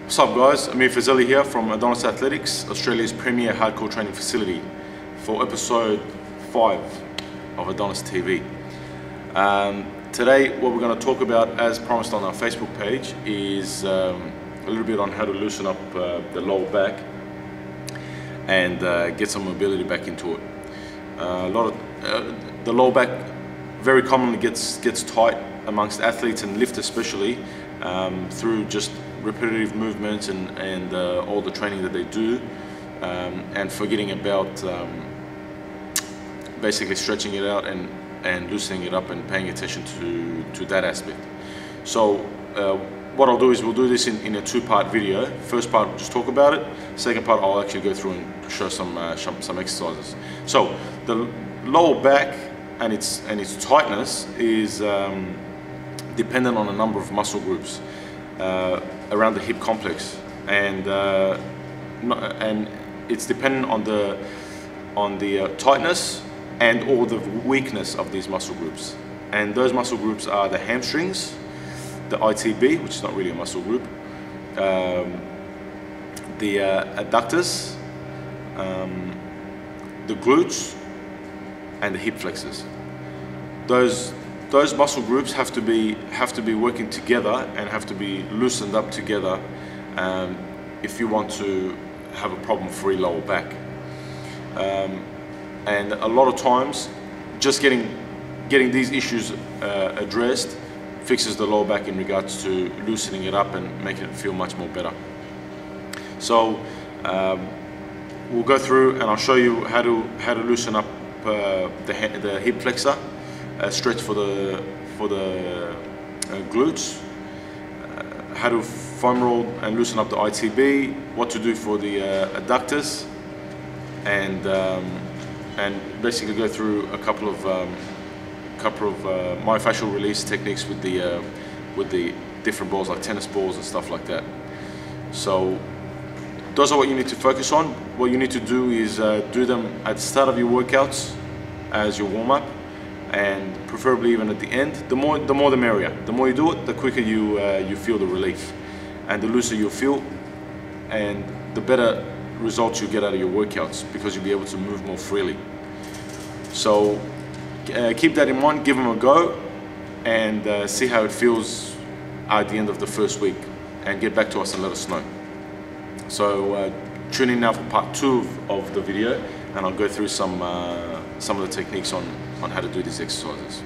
What's up guys, Amir Fazeli here from Adonis Athletics, Australia's premier hardcore training facility, for episode 5 of Adonis TV. Today what we're going to talk about, as promised on our Facebook page, is a little bit on how to loosen up the lower back and get some mobility back into it. The lower back very commonly gets tight amongst athletes and lifters especially, through just repetitive movements and all the training that they do, and forgetting about basically stretching it out and loosening it up and paying attention to that aspect. So what I'll do is we'll do this in a two-part video. First part, just talk about it. Second part, I'll actually go through and show some exercises. So the lower back and its tightness is dependent on a number of muscle groups around the hip complex, and it's dependent on the tightness and or the weakness of these muscle groups. And those muscle groups are the hamstrings, the ITB, which is not really a muscle group, the adductors, the glutes, and the hip flexors. Those muscle groups have to be working together and have to be loosened up together if you want to have a problem-free lower back. And a lot of times, just getting these issues addressed fixes the lower back in regards to loosening it up and making it feel much more better. So we'll go through and I'll show you how to loosen up the hip flexor, stretch for the glutes, how to foam roll and loosen up the ITB, what to do for the adductors, and basically go through a couple of myofascial release techniques with the different balls, like tennis balls and stuff like that. So those are what you need to focus on. What you need to do is do them at the start of your workouts as your warm-up, and preferably even at the end. The more the merrier. The more you do it, the quicker you feel the relief, and the looser you'll feel, and the better results you get out of your workouts, because you'll be able to move more freely. So keep that in mind, give them a go, and see how it feels at the end of the first week, and get back to us and let us know. So tune in now for part 2 of the video, and I'll go through some of the techniques on how to do these exercises.